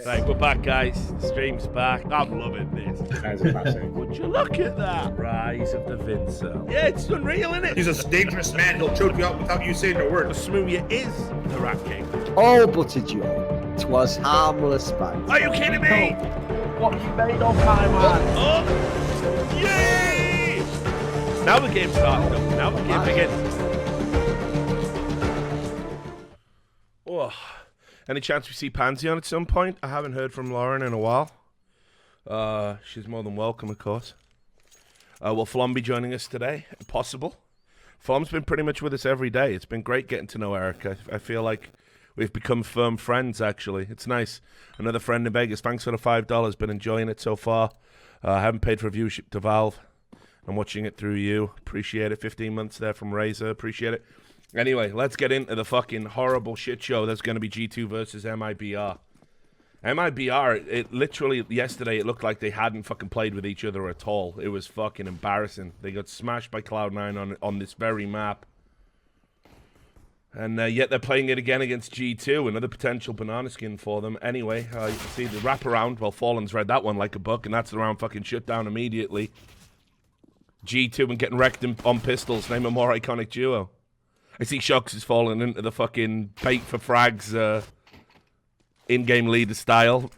Right, we're back, guys. The stream's back. I'm loving this. That's a classic. Would you look at that? Rise of the Vincel. Yeah, it's unreal, isn't it? He's a dangerous man. He'll choke you out without you saying a word. Smoothie is the Rat King. All but a joke. 'Twas harmless banter. Are you kidding me? What you made of my man? Oh! Yay! Now the game's starting up. Now the game begins. Oh. Any chance we see Pansy on at some point? I haven't heard from Lauren in a while. She's more than welcome, of course. Will Flom be joining us today? Possible. Flom's been pretty much with us every day. It's been great getting to know Eric. I feel like we've become firm friends, actually. It's nice. Another friend in Vegas. Thanks for the $5. Been enjoying it so far. I haven't paid for viewership to Valve. I'm watching it through you. Appreciate it. 15 months there from Razor. Appreciate it. Anyway, let's get into the fucking horrible shit show that's going to be G2 versus MiBR. MiBR, it literally, yesterday, it looked like they hadn't fucking played with each other at all. It was fucking embarrassing. They got smashed by Cloud9 on this very map. And yet they're playing it again against G2, another potential banana skin for them. Anyway, you can see the wraparound. Well, Fallen's read that one like a book, and that's the round fucking shut down immediately. G2 and getting wrecked on pistols. Name a more iconic duo. I see Shocks is falling into the fucking bait for frags in-game leader style.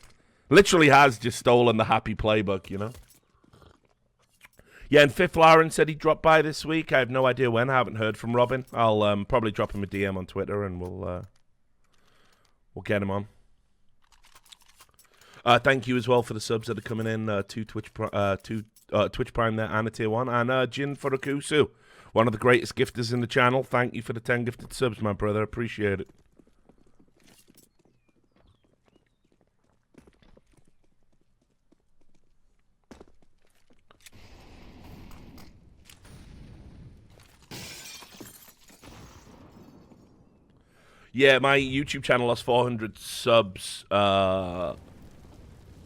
Literally has just stolen the happy playbook, you know? Yeah, and Fifth Lauren said he dropped by this week. I have no idea when. I haven't heard from Robin. I'll probably drop him a DM on Twitter and we'll get him on. Thank you as well for the subs that are coming in to Twitch Prime there and a Tier 1. And Jin Furukusu. One of the greatest gifters in the channel. Thank you for the 10 gifted subs, my brother. Appreciate it. Yeah, my YouTube channel lost 400 subs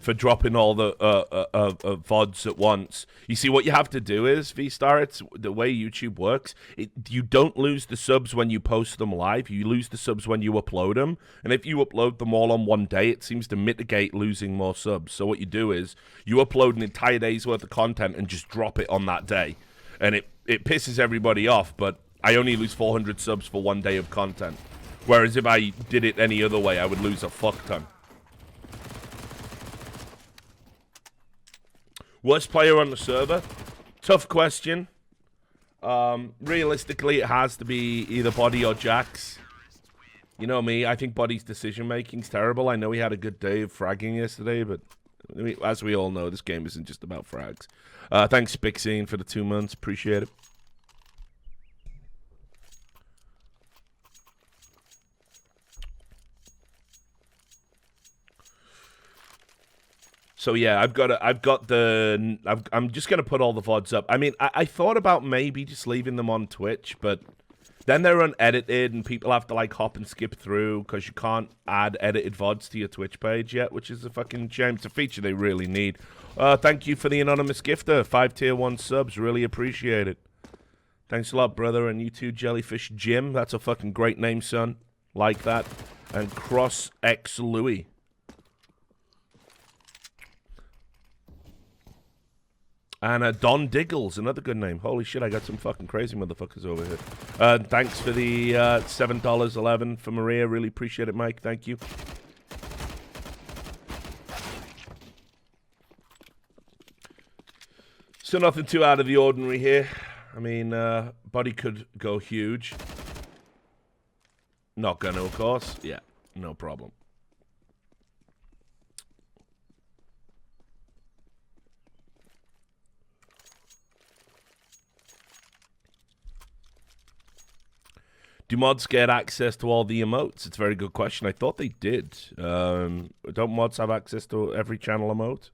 for dropping all the VODs at once. You see, what you have to do is, V-Star, it's the way YouTube works. You don't lose the subs when you post them live. You lose the subs when you upload them. And if you upload them all on one day, it seems to mitigate losing more subs. So what you do is, you upload an entire day's worth of content and just drop it on that day. And it pisses everybody off, but I only lose 400 subs for one day of content. Whereas if I did it any other way, I would lose a fuck ton. Worst player on the server? Tough question. Realistically, it has to be either Body or Jax. You know me, I think Body's decision-making's terrible. I know he had a good day of fragging yesterday, but as we all know, this game isn't just about frags. Thanks, Spixine, for the 2 months. Appreciate it. So yeah, I'm just gonna put all the VODs up. I mean, I thought about maybe just leaving them on Twitch, but then they're unedited and people have to like hop and skip through because you can't add edited VODs to your Twitch page yet, which is a fucking shame. It's a feature they really need. Thank you for the anonymous gifter, 5 tier 1 subs, really appreciate it. Thanks a lot, brother, and you too, Jellyfish Jim. That's a fucking great name, son. Like that. And Cross X Louis. And Don Diggles, another good name. Holy shit, I got some fucking crazy motherfuckers over here. Thanks for the $7.11 for Maria. Really appreciate it, Mike. Thank you. So nothing too out of the ordinary here. I mean, Body could go huge. Not gonna, of course. Yeah, no problem. Do mods get access to all the emotes? It's a very good question. I thought they did. Don't mods have access to every channel emote?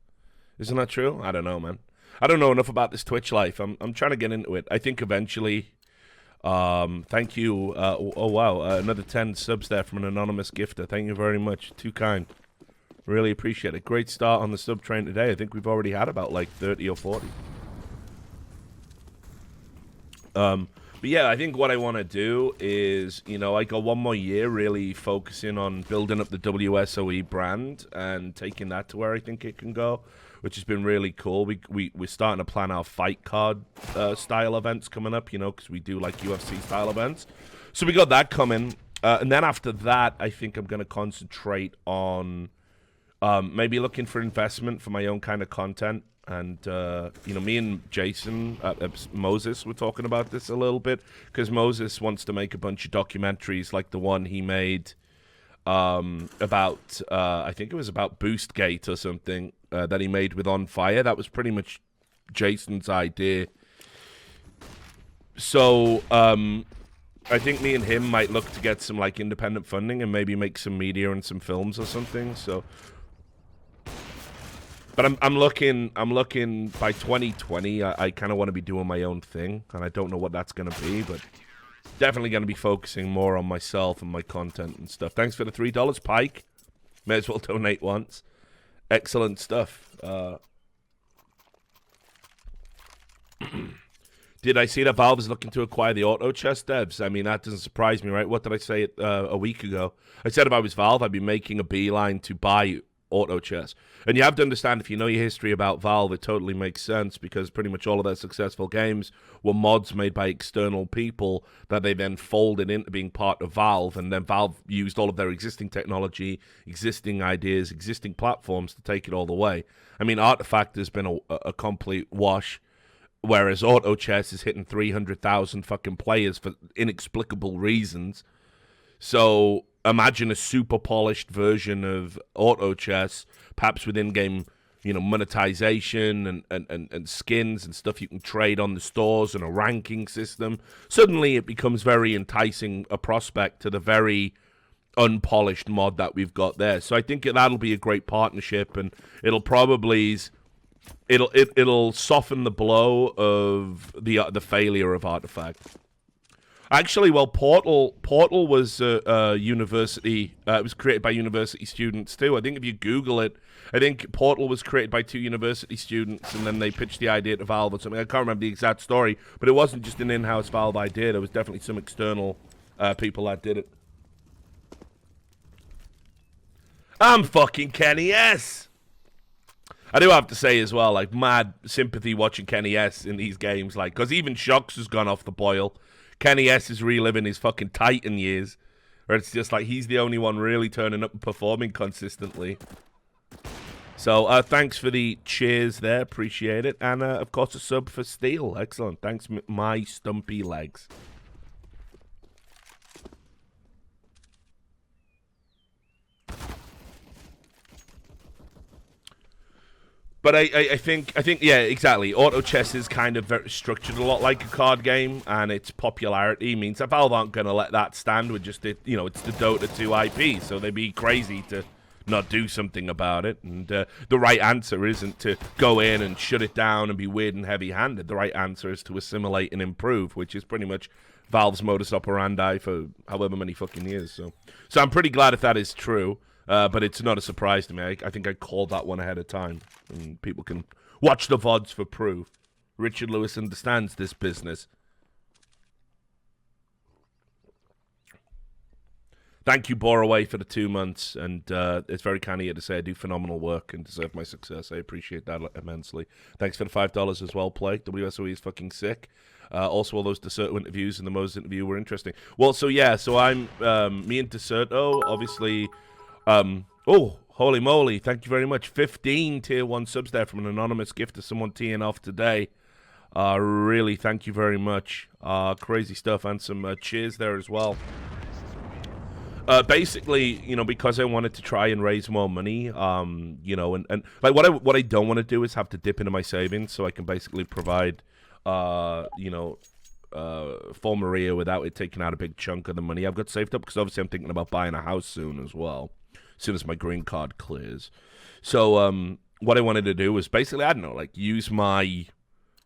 Isn't that true? I don't know, man. I don't know enough about this Twitch life. I'm trying to get into it. I think eventually. Thank you. Oh, wow. Another 10 subs there from an anonymous gifter. Thank you very much. Too kind. Really appreciate it. Great start on the sub train today. I think we've already had about like 30 or 40. But yeah, I think what I want to do is, I got one more year really focusing on building up the WSOE brand and taking that to where I think it can go, which has been really cool. We're starting to plan our fight card style events coming up, because we do like UFC style events. So we got that coming. And then after that, I think I'm going to concentrate on maybe looking for investment for my own kind of content. And, me and Jason, Moses, were talking about this a little bit, because Moses wants to make a bunch of documentaries like the one he made about, I think it was about Boostgate or something, that he made with On Fire. That was pretty much Jason's idea. So, I think me and him might look to get some, like, independent funding and maybe make some media and some films or something, so... But I'm looking by 2020, I kind of want to be doing my own thing, and I don't know what that's going to be, but definitely going to be focusing more on myself and my content and stuff. Thanks for the $3, Pike. May as well donate once. Excellent stuff. Did I see that Valve is looking to acquire the auto chess devs? I mean, that doesn't surprise me, right? What did I say a week ago? I said if I was Valve, I'd be making a beeline to buy auto chess. And you have to understand, if you know your history about Valve, it totally makes sense, because pretty much all of their successful games were mods made by external people that they then folded into being part of Valve, and then Valve used all of their existing technology, existing ideas, existing platforms to take it all the way. I mean, Artifact has been a complete wash, whereas auto chess is hitting 300,000 fucking players for inexplicable reasons. So imagine a super polished version of auto chess, perhaps with in-game, monetization and skins and stuff you can trade on the stores and a ranking system. Suddenly it becomes very enticing a prospect to the very unpolished mod that we've got there. So I think that'll be a great partnership, and it'll probably it'll soften the blow of the failure of Artifact. Actually, well, Portal was a university. It was created by university students too. I think if you Google it, I think Portal was created by 2 university students, and then they pitched the idea to Valve or something. I can't remember the exact story, but it wasn't just an in-house Valve idea. There was definitely some external people that did it. I'm fucking Kenny S. I do have to say as well, like, mad sympathy watching Kenny S in these games, like, because even Shocks has gone off the boil. Kenny S is reliving his fucking Titan years, where it's just like he's the only one really turning up and performing consistently. So thanks for the cheers there, appreciate it. And of course a sub for Steel, excellent. Thanks, my stumpy legs. But I think, yeah, exactly. Auto chess is kind of very structured a lot like a card game, and its popularity means that Valve aren't going to let that stand with just, it's the Dota 2 IP, so they'd be crazy to not do something about it. And the right answer isn't to go in and shut it down and be weird and heavy-handed. The right answer is to assimilate and improve, which is pretty much Valve's modus operandi for however many fucking years. So I'm pretty glad if that is true. But it's not a surprise to me. I think I called that one ahead of time. And people can watch the VODs for proof. Richard Lewis understands this business. Thank you, Boraway, for the 2 months. And it's very kind of you to say I do phenomenal work and deserve my success. I appreciate that immensely. Thanks for the $5 as well, Play. WSOE is fucking sick. Also, all those Deserto interviews and the Moses interview were interesting. Well, so yeah, so I'm me and Deserto, obviously... oh, holy moly, thank you very much. 15 tier 1 subs there from an anonymous gift to someone teeing off today. Really, thank you very much. Crazy stuff, and some cheers there as well. Basically, because I wanted to try and raise more money, and like what I don't want to do is have to dip into my savings, so I can basically provide, for Maria without it taking out a big chunk of the money I've got saved up, because obviously I'm thinking about buying a house soon as well. As soon as my green card clears. So what I wanted to do was basically, I don't know, like use my,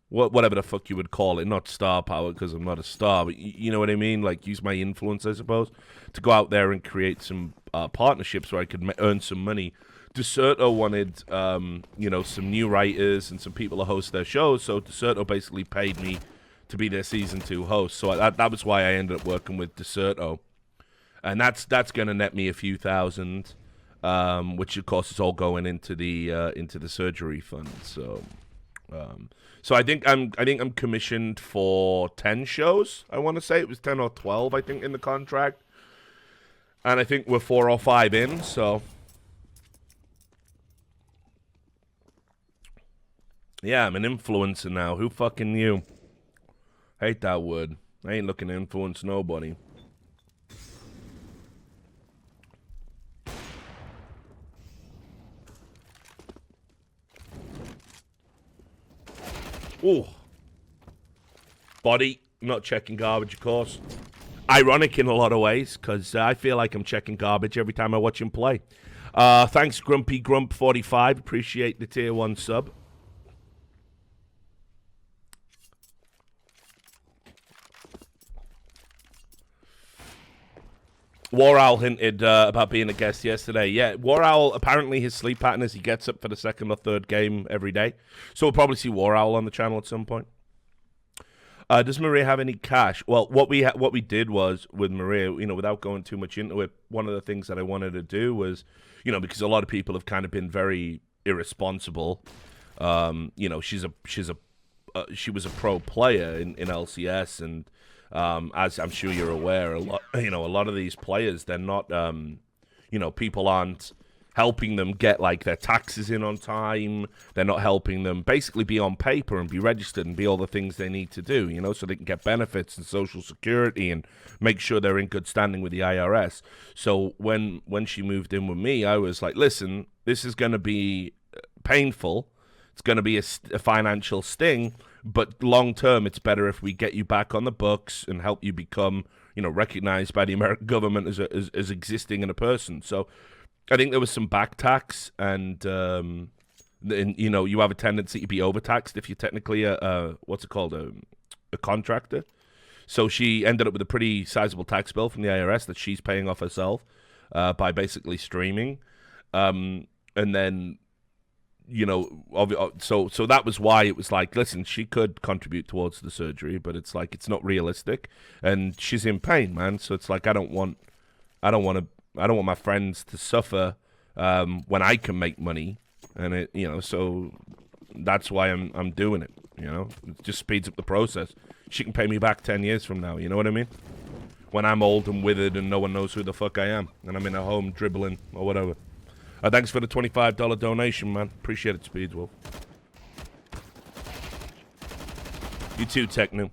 whatever the fuck you would call it, not star power because I'm not a star, but you know what I mean? Like use my influence, I suppose, to go out there and create some partnerships where I could earn some money. Deserto wanted, some new writers and some people to host their shows, so Deserto basically paid me to be their season 2 host. So that was why I ended up working with Deserto, and that's going to net me a few thousand, which of course is all going into the surgery fund. So. So I think I'm commissioned for 10 shows. I want to say it was 10 or 12. I think in the contract, and I think we're 4 or 5 in. So yeah, I'm an influencer now. Who fucking knew? Hate that word. I ain't looking to influence nobody. Ooh. Body, not checking garbage, of course. Ironic in a lot of ways, because I feel like I'm checking garbage every time I watch him play. Thanks, Grumpy Grump 45. Appreciate the tier 1 sub. War Owl hinted about being a guest yesterday. Yeah, War Owl, apparently his sleep pattern is he gets up for the 2nd or 3rd game every day. So we'll probably see War Owl on the channel at some point. Does Maria have any cash? Well, what we did was, with Maria, without going too much into it, one of the things that I wanted to do was, because a lot of people have kind of been very irresponsible. She was a pro player in LCS, and as I'm sure you're aware, a lot of these players, they're not, people aren't helping them get like their taxes in on time. They're not helping them basically be on paper and be registered and be all the things they need to do, so they can get benefits and social security and make sure they're in good standing with the IRS. So when she moved in with me, I was like, listen, this is going to be painful. It's going to be a financial sting, but long term, it's better if we get you back on the books and help you become, recognized by the American government as existing in a person. So I think there was some back tax, and you have a tendency to be overtaxed if you're technically a contractor. So she ended up with a pretty sizable tax bill from the IRS that she's paying off herself by basically streaming, and then. So that was why it was like, listen, she could contribute towards the surgery, but it's like it's not realistic, and she's in pain, man. So it's like I don't want my friends to suffer when I can make money, and so that's why I'm doing it. It just speeds up the process. She can pay me back 10 years from now. You know what I mean? When I'm old and withered and no one knows who the fuck I am, and I'm in a home dribbling or whatever. Thanks for the $25 donation, man. Appreciate it, Speedswolf. You too, Techno.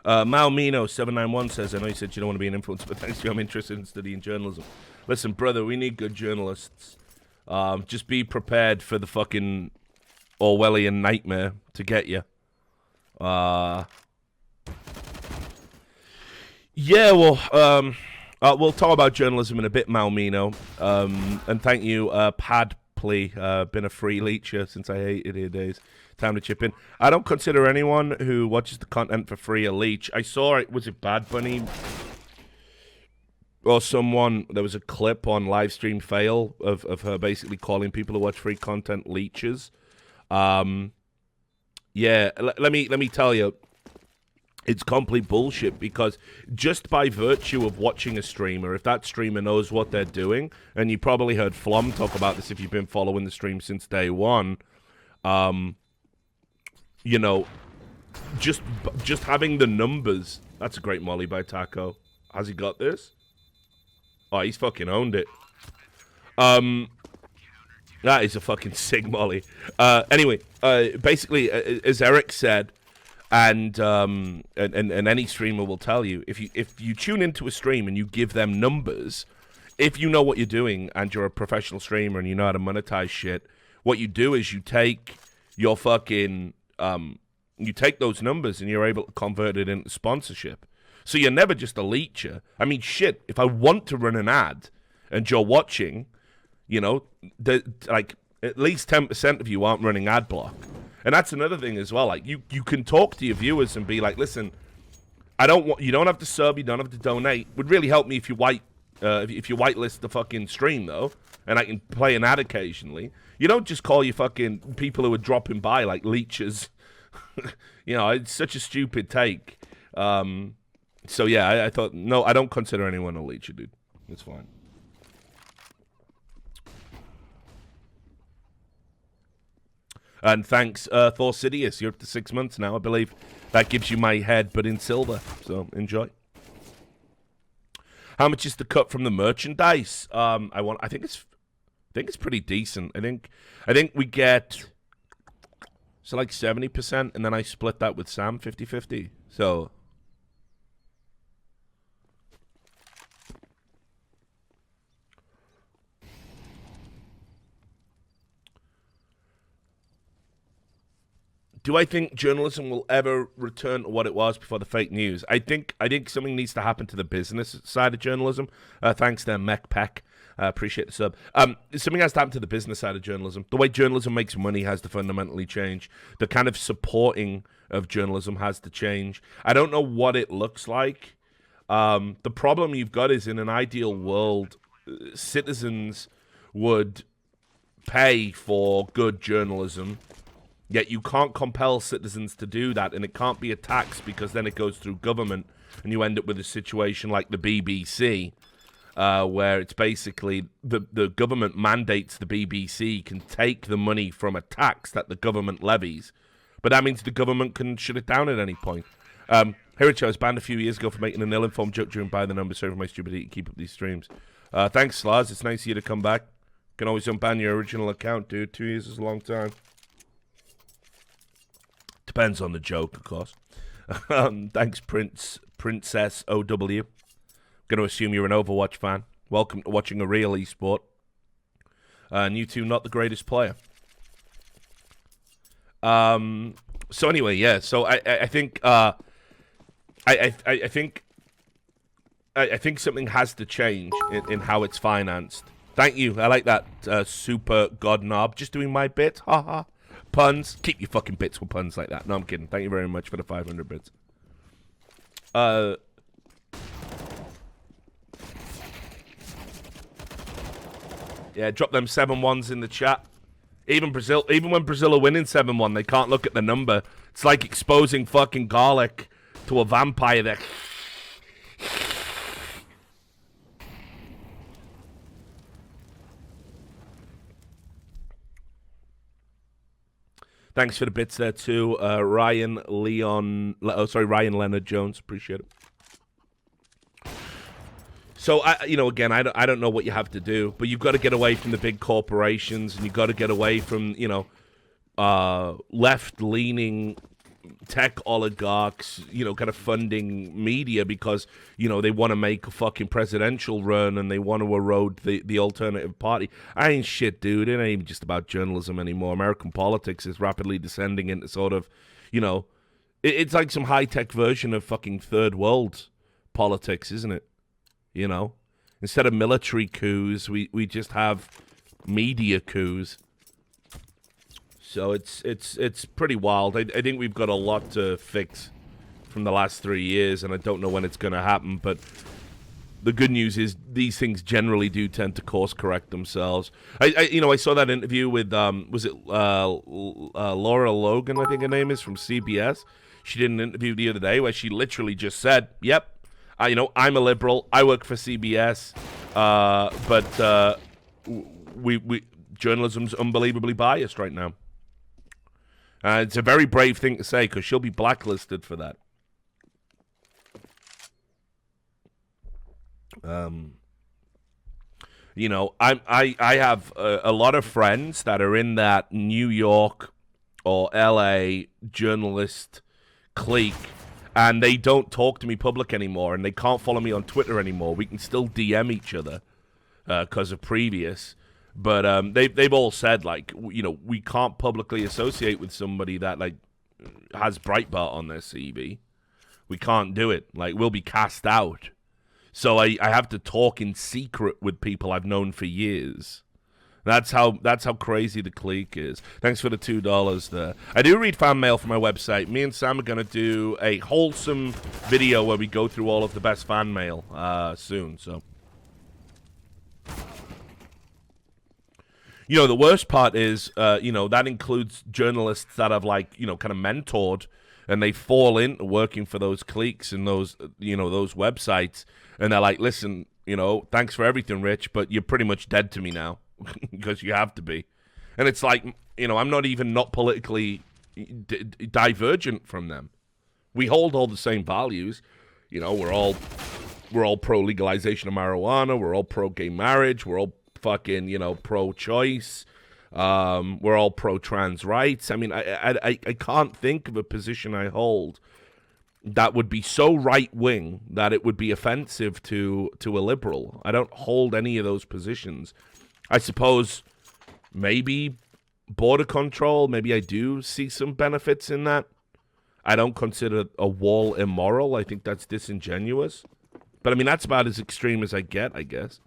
Malmino791 says, I know you said you don't want to be an influencer, but thanks to you, I'm interested in studying journalism. Listen, brother, we need good journalists. Just be prepared for the fucking Orwellian nightmare to get you. Yeah, well, we'll talk about journalism in a bit, Malmino. And thank you, Padplay. Been a free leecher since I hated your days. Time to chip in. I don't consider anyone who watches the content for free a leech. I saw it. Was it Bad Bunny? Or someone, there was a clip on Livestream Fail of her basically calling people who watch free content leeches. Yeah, let me tell you. It's complete bullshit, because just by virtue of watching a streamer, if that streamer knows what they're doing, and you probably heard Flom talk about this if you've been following the stream since day one, just having the numbers. That's a great molly by Taco. Has he got this? Oh, he's fucking owned it. That is a fucking sick molly. Anyway, basically, as Eric said, and any streamer will tell you, if you tune into a stream and you give them numbers, if you know what you're doing and you're a professional streamer and you know how to monetize shit, what you do is you take your fucking you take those numbers and you're able to convert it into sponsorship. So you're never just a leecher. I mean, shit, if I want to run an ad and you're watching, like at least 10% of you aren't running ad block. And that's another thing as well. Like you can talk to your viewers and be like, listen, you don't have to sub, you don't have to donate. It would really help me if you If you whitelist the fucking stream, though, and I can play an ad occasionally, you don't just call your fucking people who are dropping by like leeches. You know, it's such a stupid take. So, yeah, I thought, no, I don't consider anyone a leecher, dude. It's fine. And thanks, Thor Sidious. You're up to 6 months now, I believe. That gives you my head, but in silver. So, enjoy. How much is the cut from the merchandise? I think it's pretty decent. I think we get like 70%, and then I split that with Sam 50-50. So do I think journalism will ever return to what it was before the fake news? I think something needs to happen to the business side of journalism. Thanks there, McPeck. Appreciate the sub. Something has to happen to the business side of journalism. The way journalism makes money has to fundamentally change. The kind of supporting of journalism has to change. I don't know what it looks like. The problem you've got is, in an ideal world, citizens would pay for good journalism. Yet you can't compel citizens to do that, and it can't be a tax because then it goes through government, and you end up with a situation like the BBC, where it's basically the government mandates the BBC can take the money from a tax that the government levies, but that means the government can shut it down at any point. Hericho was banned a few years ago for making an ill-informed joke during By the Number. Sorry for my stupidity to keep up these streams. Thanks, Slaz. It's nice of you to come back. Can always unban your original account, dude. 2 years is a long time. Depends on the joke, of course. Thanks, Princess OW. Going to assume you're an Overwatch fan. Welcome to watching a real esport. And you two, not the greatest player. So anyway, yeah. So I think I think something has to change in how it's financed. Thank you. I like that, Super God Knob. Just doing my bit. Ha ha. Puns. Keep your fucking bits with puns like that. No, I'm kidding. Thank you very much for the 500 bits. Yeah, drop them 7-1s in the chat. Even when Brazil are winning 7-1, they can't look at the number. It's like exposing fucking garlic to a vampire there. Thanks for the bits there too, Ryan Leonard Jones. Appreciate it. So again, I don't know what you have to do, but you've got to get away from the big corporations, and you've got to get away from left-leaning tech oligarchs, kind of funding media because, they want to make a fucking presidential run and they want to erode the alternative party. I ain't shit, dude. It ain't even just about journalism anymore. American politics is rapidly descending into sort of, it's like some high-tech version of fucking third world politics, isn't it? Instead of military coups, we just have media coups. So it's pretty wild. I think we've got a lot to fix from the last 3 years, and I don't know when it's going to happen. But the good news is these things generally do tend to course correct themselves. I saw that interview with was it Laura Logan, I think her name is, from CBS. She did an interview the other day where she literally just said, "Yep, I'm a liberal. I work for CBS, but we journalism's unbelievably biased right now." It's a very brave thing to say because she'll be blacklisted for that. I have a lot of friends that are in that New York or LA journalist clique, and they don't talk to me public anymore, and they can't follow me on Twitter anymore. We can still DM each other because of previous. But they've all said, we can't publicly associate with somebody that, has Breitbart on their CV. We can't do it. We'll be cast out. So I have to talk in secret with people I've known for years. That's how crazy the clique is. Thanks for the $2 there. I do read fan mail from my website. Me and Sam are going to do a wholesome video where we go through all of the best fan mail soon, so... The worst part is, that includes journalists that have kind of mentored, and they fall into working for those cliques and those websites, and they're like, listen, thanks for everything, Rich, but you're pretty much dead to me now because you have to be. And it's like, I'm not politically divergent from them. We hold all the same values. We're all pro legalization of marijuana. We're all pro gay marriage. We're all fucking, pro choice. We're all pro trans rights. I mean, I can't think of a position I hold that would be so right wing that it would be offensive to a liberal. I don't hold any of those positions. I suppose maybe border control, maybe I do see some benefits in that. I don't consider a wall immoral. I think that's disingenuous. But I mean, that's about as extreme as I get, I guess.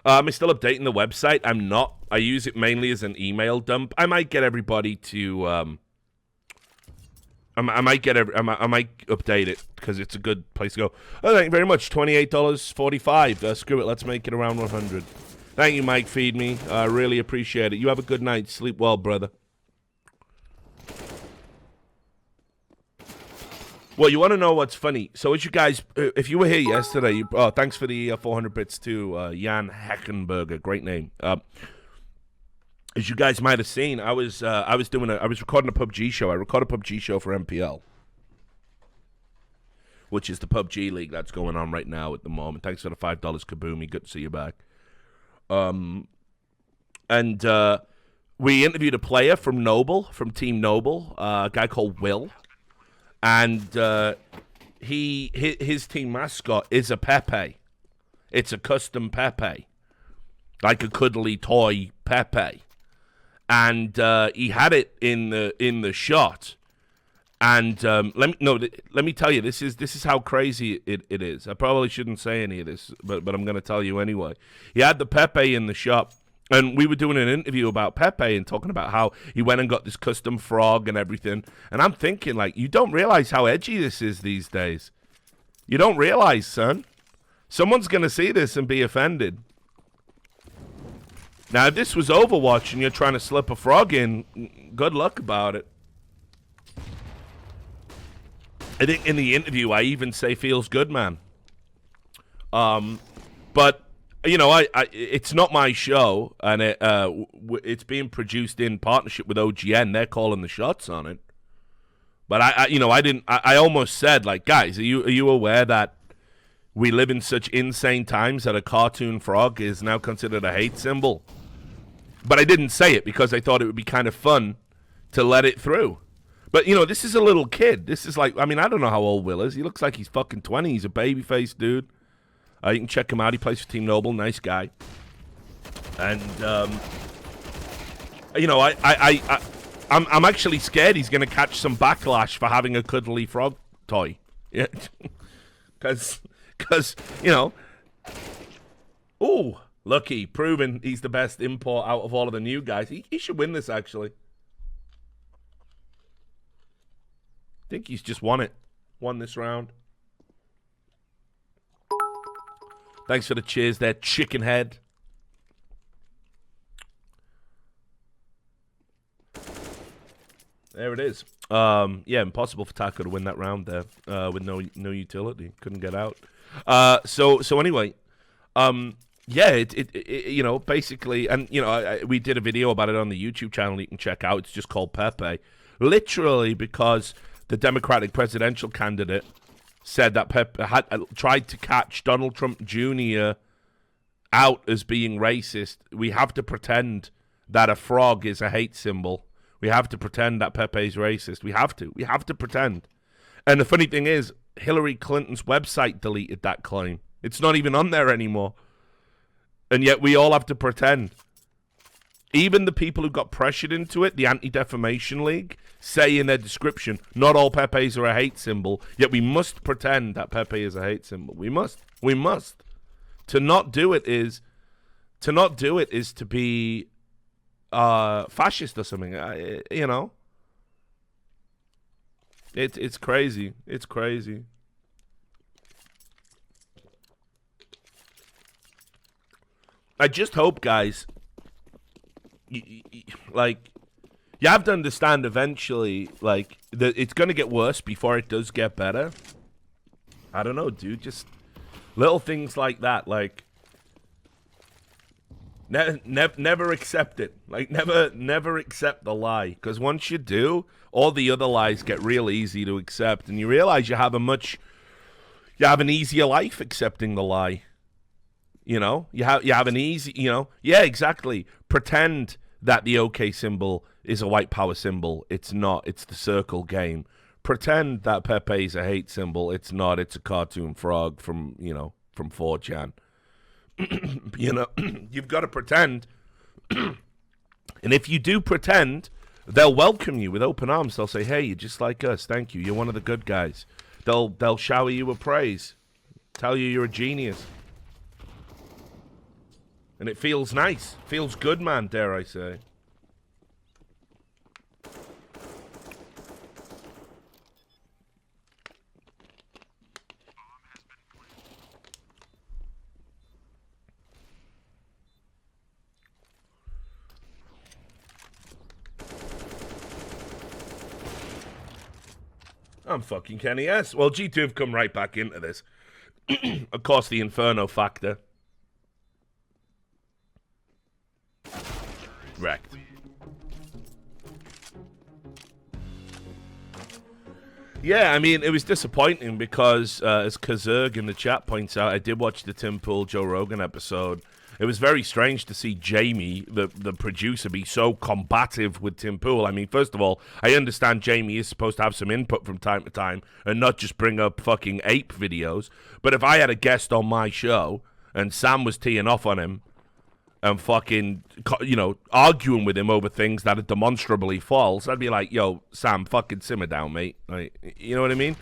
Am I still updating the website? I'm not. I use it mainly as an email dump. I might get everybody to. I might update it because it's a good place to go. Oh, thank you very much. $28.45. Screw it. Let's make it around 100. Thank you, Mike. Feed me. I really appreciate it. You have a good night. Sleep well, brother. Well, you want to know what's funny? So, as you guys, if you were here yesterday, thanks for the 400 bits to Jan Heckenberger. Great name. As you guys might have seen, I was recording a PUBG show. I record a PUBG show for MPL, which is the PUBG league that's going on right now at the moment. Thanks for the $5, Kaboomy. Good to see you back. And we interviewed a player from Team Noble, a guy called Will. And his team mascot is a Pepe. It's a custom Pepe, like a cuddly toy Pepe. And he had it in the shot. And let me tell you, this is how crazy it is. I probably shouldn't say any of this, but I'm going to tell you anyway. He had the Pepe in the shop. And we were doing an interview about Pepe and talking about how he went and got this custom frog and everything. And I'm thinking, you don't realize how edgy this is these days. You don't realize, son. Someone's going to see this and be offended. Now, if this was Overwatch and you're trying to slip a frog in, good luck about it. I think in the interview, I even say feels good, man. But... it's not my show, and it's being produced in partnership with OGN. They're calling the shots on it. But I almost said, guys, are you aware that we live in such insane times that a cartoon frog is now considered a hate symbol? But I didn't say it because I thought it would be kind of fun to let it through. But, this is a little kid. This is I don't know how old Will is. He looks like he's fucking 20. He's a baby-faced dude. You can check him out. He plays for Team Noble. Nice guy. And, I'm actually scared he's going to catch some backlash for having a cuddly frog toy. Yeah. Because, ooh, lucky. Proven he's the best import out of all of the new guys. He should win this, actually. I think he's just won this round. Thanks for the cheers there, chicken head. There it is. Yeah, impossible for Taco to win that round there with no utility. Couldn't get out. So anyway, yeah, basically, and we did a video about it on the YouTube channel. You can check out. It's just called Pepe, literally because the Democratic presidential candidate said that Pepe had tried to catch Donald Trump Jr. out as being racist. We have to pretend that a frog is a hate symbol. We have to pretend that Pepe is racist. We have to pretend. And the funny thing is, Hillary Clinton's website deleted that claim. It's not even on there anymore. And yet we all have to pretend. Even the people who got pressured into it, the Anti-Defamation League, say in their description, not all Pepes are a hate symbol, yet we must pretend that Pepe is a hate symbol. We must. To not do it is to be fascist or something, It's crazy. It's crazy. I just hope, guys, you have to understand eventually, like, that it's going to get worse before it does get better. I don't know, dude. Just little things like that, like, never accept it. Like, never accept the lie. Because once you do, all the other lies get real easy to accept. And you realize you have an easier life accepting the lie. You know, you have an easy, yeah, exactly. Pretend that the OK symbol is a white power symbol. It's not. It's the circle game. Pretend that Pepe is a hate symbol. It's not. It's a cartoon frog from 4chan. You've got to pretend. And if you do pretend, they'll welcome you with open arms. They'll say, hey, you're just like us. Thank you. You're one of the good guys. They'll shower you with praise. Tell you you're a genius. And it feels nice. Feels good, man, dare I say. I'm fucking Kenny S. Well, G2 have come right back into this. Of course, the Inferno factor. Wrecked. Yeah, I mean, it was disappointing because, as Kazurg in the chat points out, I did watch the Tim Pool Joe Rogan episode. It was very strange to see Jamie, the producer, be so combative with Tim Pool. I mean, first of all, I understand Jamie is supposed to have some input from time to time and not just bring up fucking ape videos. But if I had a guest on my show and Sam was teeing off on him and fucking, arguing with him over things that are demonstrably false, I'd be like, yo, Sam, fucking simmer down, mate. Like, you know what I mean?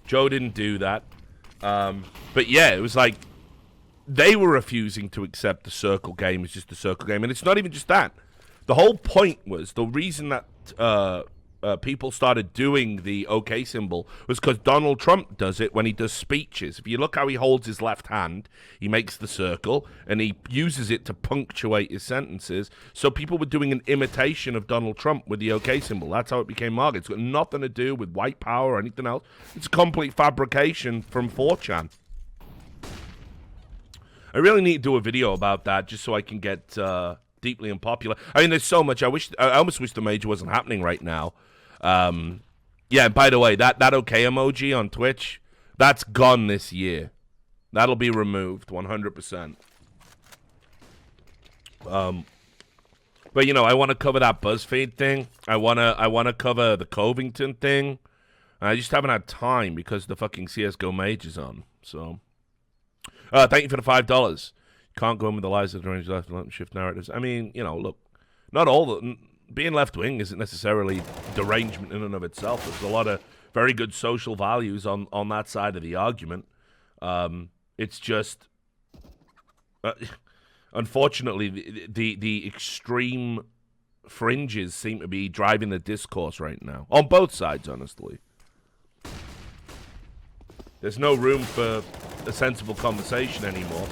Joe didn't do that. But yeah, it was like, they were refusing to accept the circle game is just a circle game. And it's not even just that. The whole point was, the reason that people started doing the OK symbol was because Donald Trump does it when he does speeches. If you look how he holds his left hand, he makes the circle, and he uses it to punctuate his sentences. So people were doing an imitation of Donald Trump with the OK symbol. That's how it became marked. It's got nothing to do with white power or anything else. It's a complete fabrication from 4chan. I really need to do a video about that just so I can get deeply unpopular. I mean, there's so much. I almost wish the major wasn't happening right now. Yeah, by the way, that OK emoji on Twitch, that's gone this year. That'll be removed 100%. But I want to cover that BuzzFeed thing. I wanna cover the Covington thing. I just haven't had time because the fucking CS:GO major's on. So, thank you for the $5. Can't go in with the lies of the range left and shift narratives. I mean, look, not all the being left wing isn't necessarily derangement in and of itself. There's a lot of very good social values on that side of the argument. It's just, unfortunately, the extreme fringes seem to be driving the discourse right now on both sides. Honestly, there's no room for a sensible conversation anymore.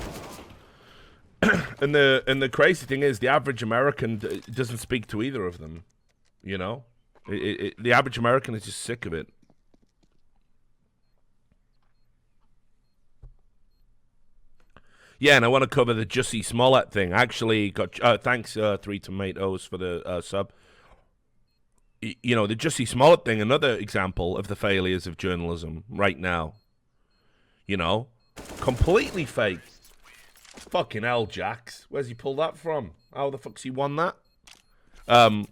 And the crazy thing is, the average American doesn't speak to either of them. The average American is just sick of it. Yeah, and I want to cover the Jussie Smollett thing. Actually, got thanks 3 tomatoes for the sub. The Jussie Smollett thing, another example of the failures of journalism right now. Completely fake. Fucking hell, Jax. Where's he pulled that from? How the fuck's he won that? Thanks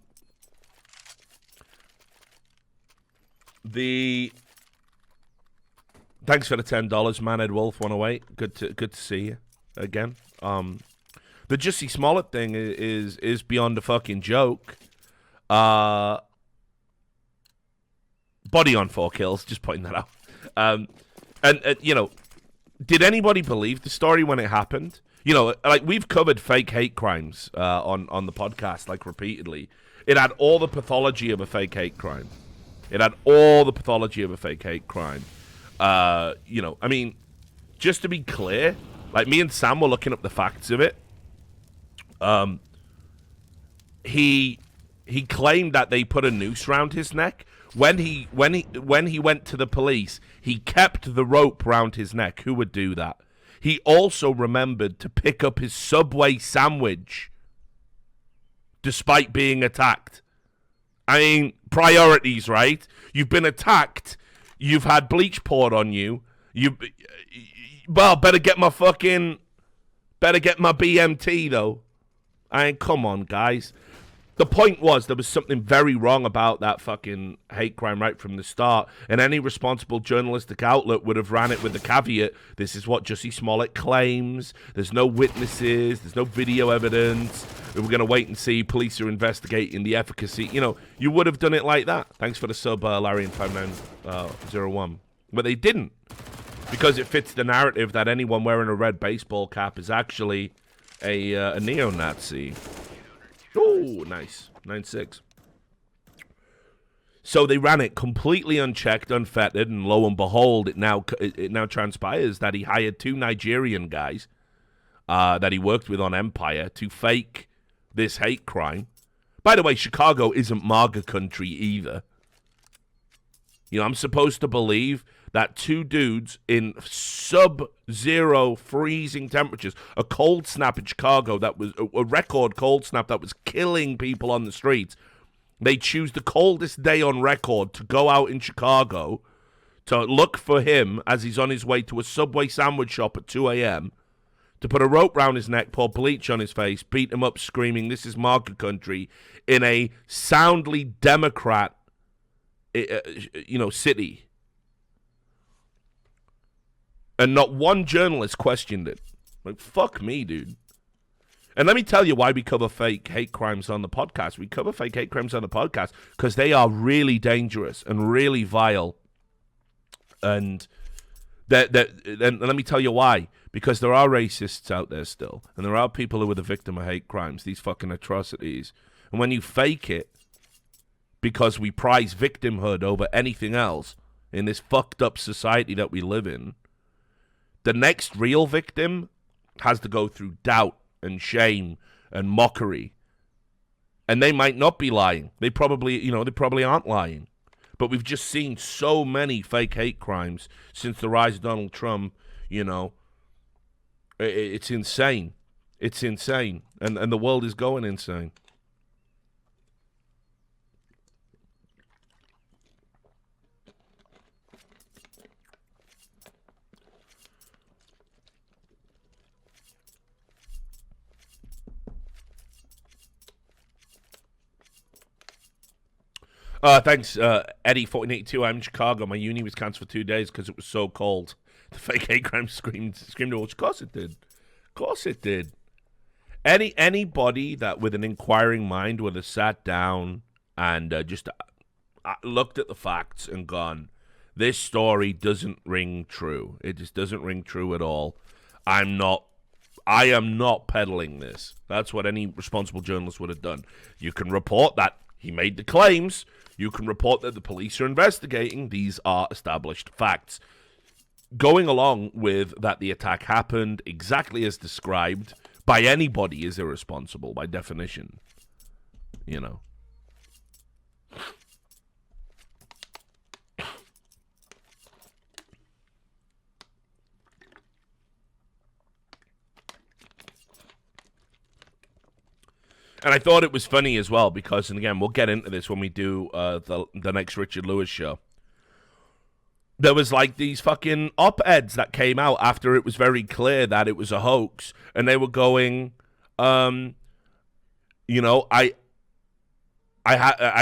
for the $10, man. Ed Wolf 108. Good to see you again. The Jussie Smollett thing is beyond a fucking joke. Body on 4 kills. Just pointing that out. And did anybody believe the story when it happened? We've covered fake hate crimes on the podcast, repeatedly. It had all the pathology of a fake hate crime. It had all the pathology of a fake hate crime. You know, I mean, just to be clear, like me and Sam were looking up the facts of it. He claimed that they put a noose around his neck. When he went to the police, he kept the rope round his neck. Who would do that? He also remembered to pick up his Subway sandwich despite being attacked. I mean, priorities, right? You've been attacked. You've had bleach poured on you. Better get my BMT, though. I mean, come on, guys. The point was there was something very wrong about that fucking hate crime right from the start, and any responsible journalistic outlet would have ran it with the caveat, this is what Jussie Smollett claims, there's no witnesses, there's no video evidence, we're going to wait and see, police are investigating the efficacy. You know, you would have done it like that. Thanks for the sub, Larry and 5901. But they didn't, because it fits the narrative that anyone wearing a red baseball cap is actually a neo-Nazi. Oh, nice. 9-6. So they ran it completely unchecked, unfettered, and lo and behold, it now transpires that he hired 2 Nigerian guys that he worked with on Empire to fake this hate crime. By the way, Chicago isn't MAGA country either. You know, I'm supposed to believe that 2 dudes in sub-zero freezing temperatures, a cold snap in Chicago that was a record cold snap that was killing people on the streets, they choose the coldest day on record to go out in Chicago to look for him as he's on his way to a Subway sandwich shop at 2 a.m., to put a rope round his neck, pour bleach on his face, beat him up screaming, this is MAGA country, in a soundly Democrat city. And not one journalist questioned it. Like, fuck me, dude. And let me tell you why we cover fake hate crimes on the podcast. We cover fake hate crimes on the podcast because they are really dangerous and really vile. And let me tell you why. Because there are racists out there still. And there are people who are the victim of hate crimes, these fucking atrocities. And when you fake it, because we prize victimhood over anything else in this fucked up society that we live in, the next real victim has to go through doubt and shame and mockery. And they might not be lying. They probably aren't lying. But we've just seen so many fake hate crimes since the rise of Donald Trump, you know. It's insane. It's insane. And the world is going insane. Thanks, Eddie1482. I'm in Chicago. My uni was cancelled for 2 days because it was so cold. The fake hate crime screamed of course it did. Of course it did. Anybody that with an inquiring mind would have sat down and just looked at the facts and gone, this story doesn't ring true. It just doesn't ring true at all. I am not peddling this. That's what any responsible journalist would have done. You can report that he made the claims. You can report that the police are investigating. These are established facts. Going along with that the attack happened exactly as described by anybody is irresponsible by definition. You know. And I thought it was funny as well because, and again, we'll get into this when we do the next Richard Lewis show. There was like these fucking op-eds that came out after it was very clear that it was a hoax, and they were going, I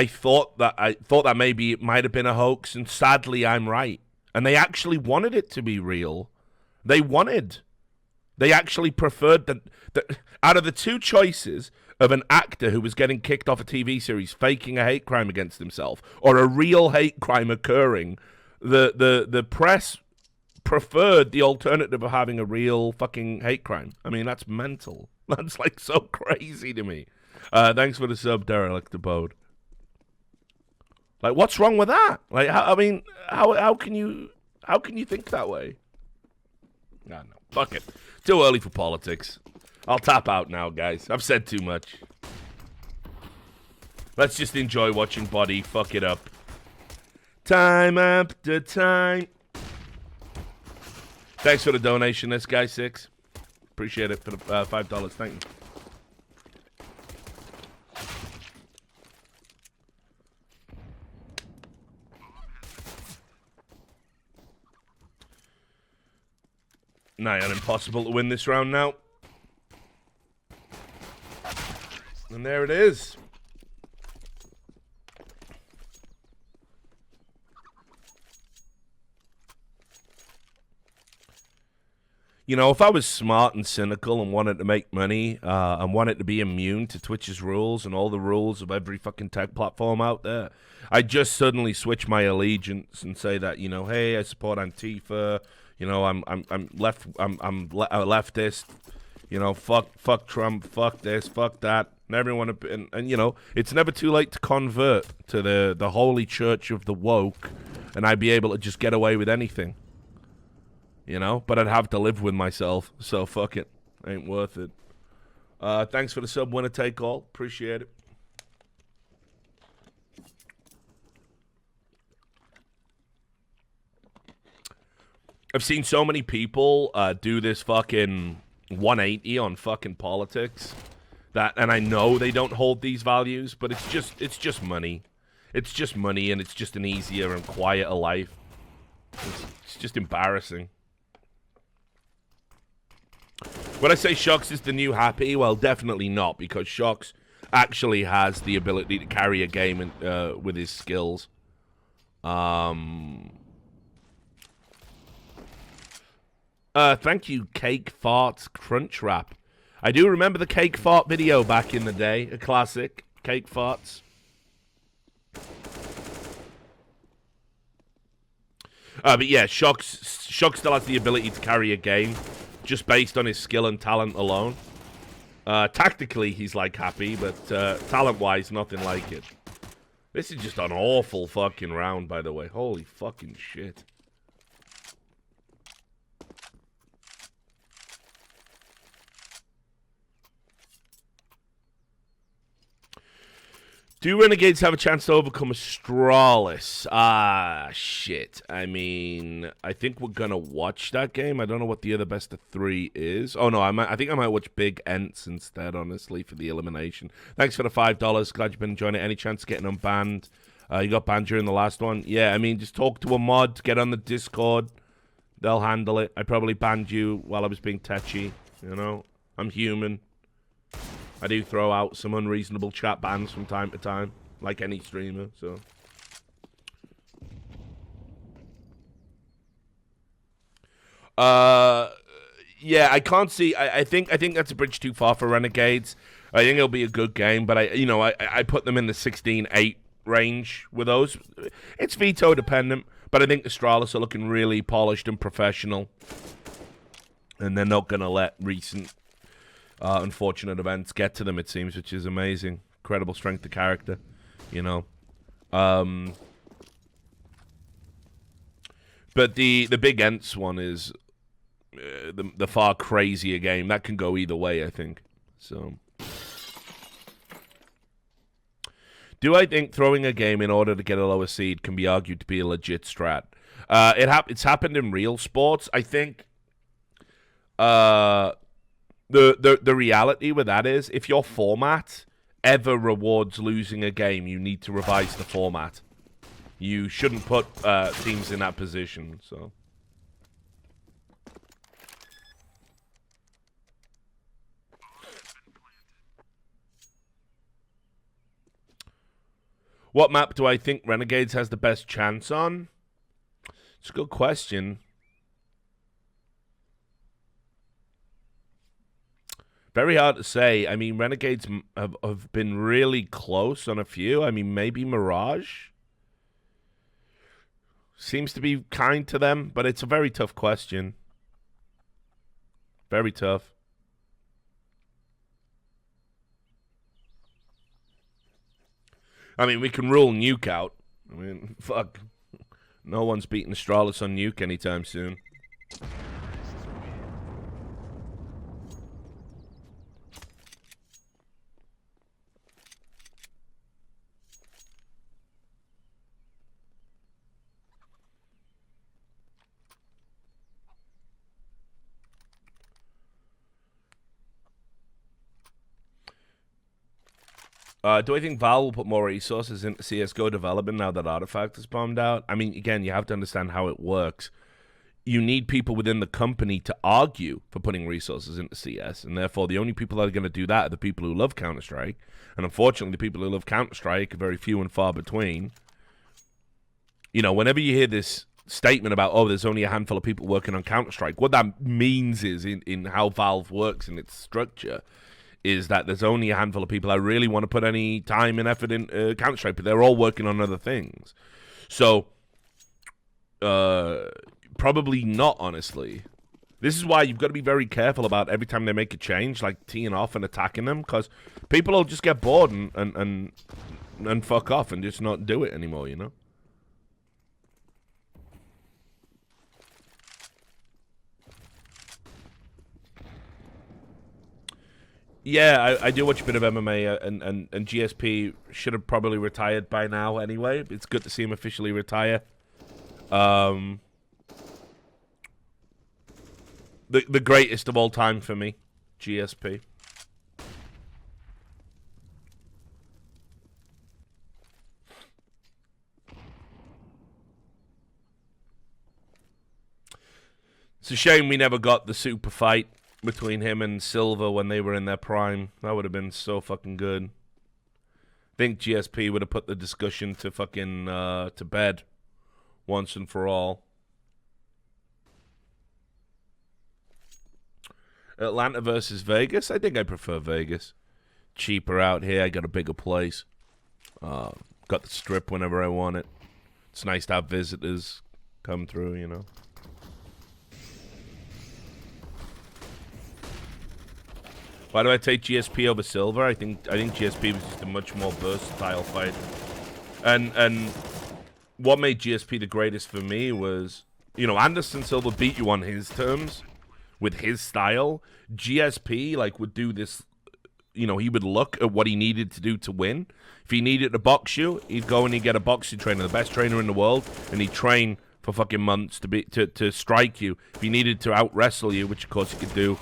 thought that maybe it might have been a hoax, and sadly I'm right. And they actually wanted it to be real. They actually preferred that out of the 2 choices of an actor who was getting kicked off a TV series faking a hate crime against himself or a real hate crime occurring, the press preferred the alternative of having a real fucking hate crime. I mean, that's mental. That's like so crazy to me. Thanks for the sub, Derelict Abode. Like, what's wrong with that? Like, how can you think that way? No, fuck it. Too early for politics. I'll tap out now, guys. I've said too much. Let's just enjoy watching Body fuck it up. Time after time. Thanks for the donation, this guy 6. Appreciate it for the $5. Thank you. Nigh on impossible to win this round now. And there it is. You know, if I was smart and cynical and wanted to make money and wanted to be immune to Twitch's rules and all the rules of every fucking tech platform out there, I'd just suddenly switch my allegiance and say that, you know, hey, I support Antifa. You know, I'm a leftist. You know, fuck Trump, fuck this, fuck that, and everyone. And you know, it's never too late to convert to the holy church of the woke, and I'd be able to just get away with anything. You know, but I'd have to live with myself, so fuck it, ain't worth it. Thanks for the sub, winner take all, appreciate it. I've seen so many people do this fucking 180 on fucking politics that, and I know they don't hold these values, but it's just money. It's just money, and it's just an easier and quieter life. It's just embarrassing. When I say Shocks is the new Happy, well, definitely not, because Shocks actually has the ability to carry a game with his skills. Thank you, Cake Farts Crunch Wrap. I do remember the Cake Fart video back in the day. A classic. Cake Farts. But yeah, Shock still has the ability to carry a game just based on his skill and talent alone. Tactically, he's like Happy, but talent-wise, nothing like it. This is just an awful fucking round, by the way. Holy fucking shit. Do Renegades have a chance to overcome Astralis? Shit. I mean, I think we're gonna watch that game. I don't know what the other best of 3 is. Oh no, I think I might watch Big Ents instead, honestly, for the elimination. Thanks for the $5. Glad you've been enjoying it. Any chance of getting unbanned? You got banned during the last one? Yeah, I mean, just talk to a mod, get on the Discord. They'll handle it. I probably banned you while I was being tetchy, you know? I'm human. I do throw out some unreasonable chat bans from time to time, like any streamer, so. Yeah, I can't see. I think that's a bridge too far for Renegades. I think it'll be a good game, but I put them in the 16-8 range with those. It's veto dependent, but I think Astralis are looking really polished and professional, and they're not gonna let recent unfortunate events get to them, it seems, which is amazing. Incredible strength of character, you know. But the Big Ents one is the far crazier game. That can go either way, I think. So, do I think throwing a game in order to get a lower seed can be argued to be a legit strat? It's happened in real sports. I think the reality with that is, if your format ever rewards losing a game, you need to revise the format. You shouldn't put teams in that position. So, what map do I think Renegades has the best chance on? It's a good question. Very hard to say. I mean, Renegades have been really close on a few. I mean, maybe Mirage seems to be kind to them, but it's a very tough question. Very tough. I mean, we can rule Nuke out. I mean, fuck. No one's beating Astralis on Nuke anytime soon. Do I think Valve will put more resources into CSGO development now that Artifact is bombed out? I mean, again, you have to understand how it works. You need people within the company to argue for putting resources into CS, and therefore the only people that are going to do that are the people who love Counter-Strike. And unfortunately, the people who love Counter-Strike are very few and far between. You know, whenever you hear this statement about, oh, there's only a handful of people working on Counter-Strike, what that means is, in how Valve works in its structure, is that there's only a handful of people that really want to put any time and effort in Counter-Strike, but they're all working on other things. So, probably not, honestly. This is why you've got to be very careful about every time they make a change, like teeing off and attacking them, because people will just get bored and fuck off and just not do it anymore, you know? Yeah, I do watch a bit of MMA, and GSP should have probably retired by now anyway. It's good to see him officially retire. The greatest of all time for me, GSP. It's a shame we never got the super fight between him and Silva when they were in their prime. That would have been so fucking good. I think GSP would have put the discussion to fucking to bed once and for all. Atlanta versus Vegas? I think I prefer Vegas. Cheaper out here. I got a bigger place. Got the strip whenever I want it. It's nice to have visitors come through, you know. Why do I take GSP over Silva? I think GSP was just a much more versatile fighter. And what made GSP the greatest for me was, you know, Anderson Silva beat you on his terms with his style. GSP like would do this, you know, he would look at what he needed to do to win. If he needed to box you, he'd go and he'd get a boxing trainer, the best trainer in the world, and he'd train for fucking months to strike you. If he needed to out wrestle you, which of course he could do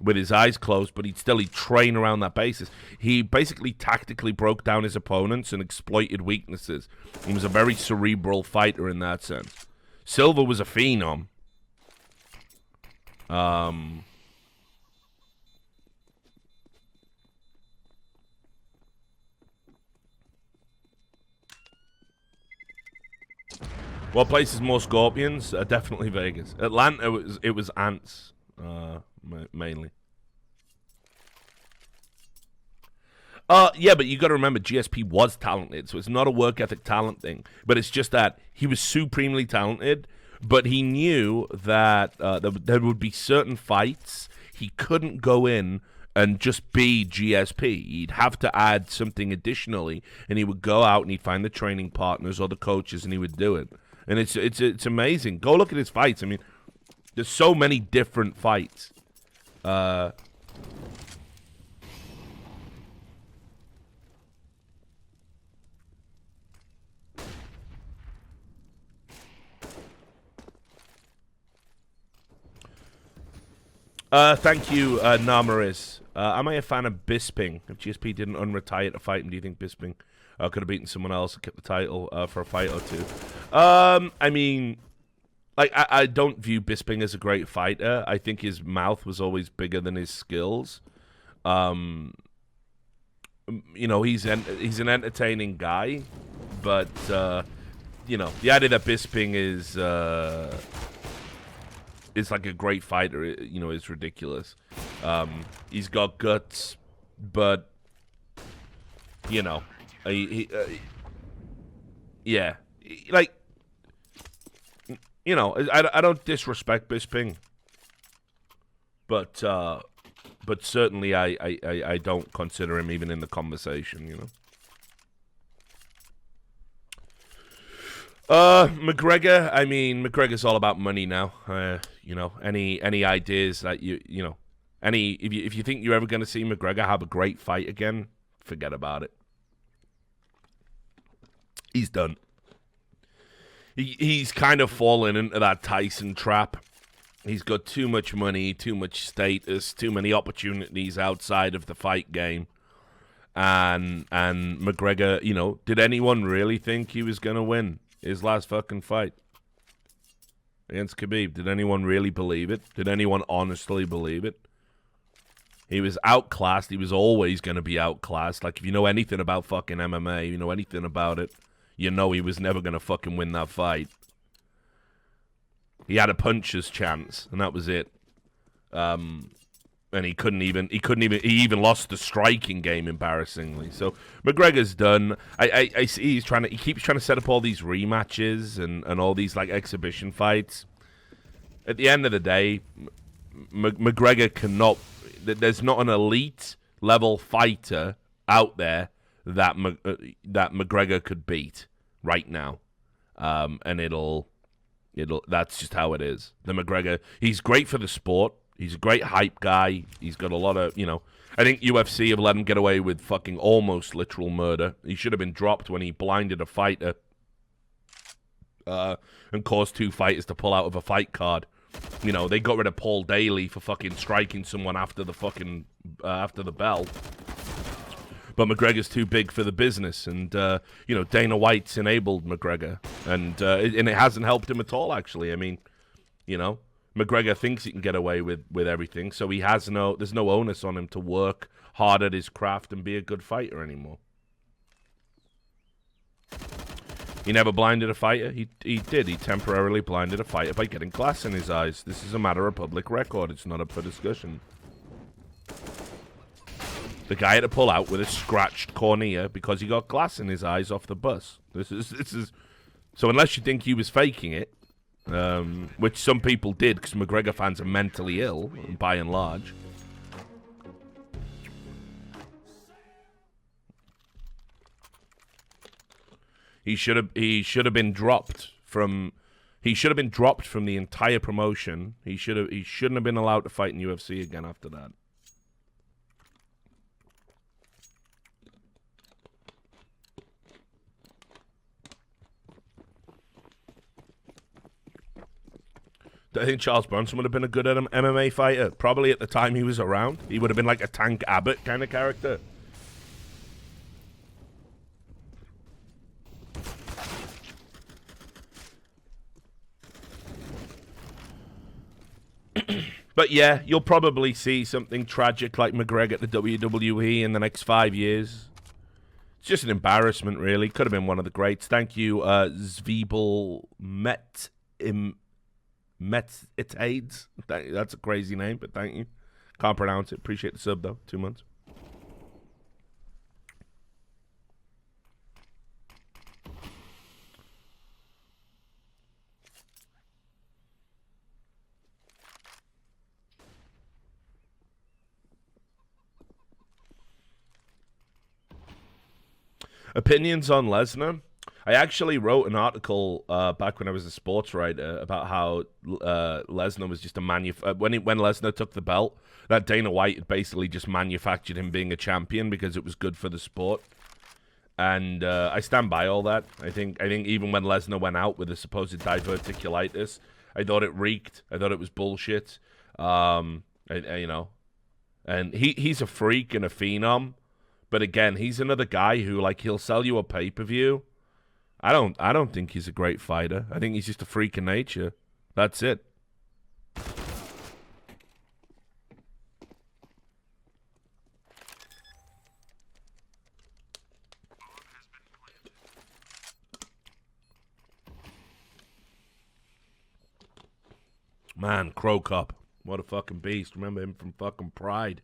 with his eyes closed, but he'd train around that basis. He basically tactically broke down his opponents and exploited weaknesses. He was a very cerebral fighter in that sense. Silva was a phenom. What place is more Scorpions? Definitely Vegas. Atlanta, it was ants. Mainly. Yeah, but you got to remember, GSP was talented, so it's not a work ethic talent thing. But it's just that he was supremely talented, but he knew that there would be certain fights he couldn't go in and just be GSP. He'd have to add something additionally, and he would go out and he'd find the training partners or the coaches, and he would do it. And it's amazing. Go look at his fights. I mean, there's so many different fights. Thank you, Namaris. Am I a fan of Bisping? If GSP didn't unretire to fight him, do you think Bisping could have beaten someone else and kept the title for a fight or two? I mean, like, I don't view Bisping as a great fighter. I think his mouth was always bigger than his skills. You know, he's an entertaining guy, but you know, the idea that Bisping is like a great fighter, you know, is ridiculous. He's got guts, but you know, yeah, like, you know, I don't disrespect Bisping, but certainly I don't consider him even in the conversation, you know. McGregor. I mean, McGregor's all about money now. You know, any ideas that you know, if you think you're ever going to see McGregor have a great fight again, forget about it. He's done. He's kind of fallen into that Tyson trap. He's got too much money, too much status, too many opportunities outside of the fight game. And McGregor, you know, did anyone really think he was going to win his last fucking fight against Khabib? Did anyone really believe it? Did anyone honestly believe it? He was outclassed. He was always going to be outclassed. Like, if you know anything about fucking MMA, you know anything about it, you know he was never going to fucking win that fight. He had a puncher's chance, and that was it. And he even lost the striking game embarrassingly. So McGregor's done. I see he keeps trying to set up all these rematches and all these like exhibition fights. At the end of the day, McGregor cannot. There's not an elite level fighter out there that McGregor could beat right now, and it'll. That's just how it is. The McGregor, he's great for the sport. He's a great hype guy. He's got a lot of, you know. I think UFC have let him get away with fucking almost literal murder. He should have been dropped when he blinded a fighter and caused two fighters to pull out of a fight card. You know, they got rid of Paul Daly for fucking striking someone after the fucking after the bell. But McGregor's too big for the business, and you know, Dana White's enabled McGregor, and it hasn't helped him at all. Actually, I mean, you know, McGregor thinks he can get away with everything, so there's no onus on him to work hard at his craft and be a good fighter anymore. He never blinded a fighter. He did. He temporarily blinded a fighter by getting glass in his eyes. This is a matter of public record. It's not up for discussion. The guy had to pull out with a scratched cornea because he got glass in his eyes off the bus. This is so unless you think he was faking it, which some people did, because McGregor fans are mentally ill by and large. He should have been dropped from. He should have been dropped from the entire promotion. He shouldn't have been allowed to fight in UFC again after that. I think Charles Bronson would have been a good MMA fighter. Probably at the time he was around. He would have been like a Tank Abbott kind of character. But yeah, you'll probably see something tragic like McGregor at the WWE in the next 5 years. It's just an embarrassment, really. Could have been one of the greats. Thank you, Zwiebel Metz-Itades. That's a crazy name, but thank you. Can't pronounce it. Appreciate the sub, though. 2 months. Opinions on Lesnar? I actually wrote an article back when I was a sports writer about how Lesnar was just a when Lesnar took the belt, that Dana White had basically just manufactured him being a champion because it was good for the sport. And I stand by all that. I think even when Lesnar went out with the supposed diverticulitis, I thought it reeked. I thought it was bullshit. You know, and he's a freak and a phenom. But again, he's another guy who, like, he'll sell you a pay-per-view. I don't think he's a great fighter. I think he's just a freak of nature. That's it. Man, Crow Cop. What a fucking beast. Remember him from fucking Pride.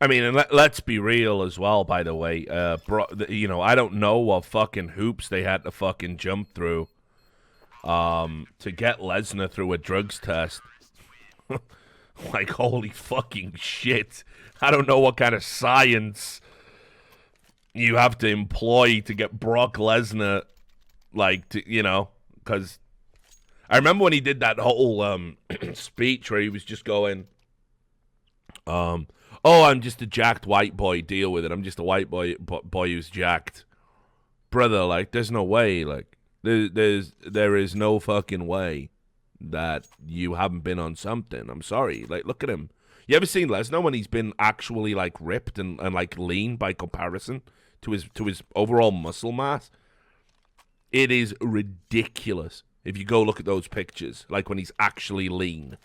I mean, and let's be real as well, by the way. You know, I don't know what fucking hoops they had to fucking jump through to get Lesnar through a drugs test. Like, holy fucking shit. I don't know what kind of science you have to employ to get Brock Lesnar, like, to, you know, because I remember when he did that whole speech where he was just going, oh, I'm just a jacked white boy, deal with it. I'm just a white boy who's jacked. Brother, like, there's no way, like, there is no fucking way that you haven't been on something. I'm sorry. Like, look at him. You ever seen Lesnar when he's been actually, like, ripped and like, lean by comparison to his overall muscle mass? It is ridiculous if you go look at those pictures, like, when he's actually lean.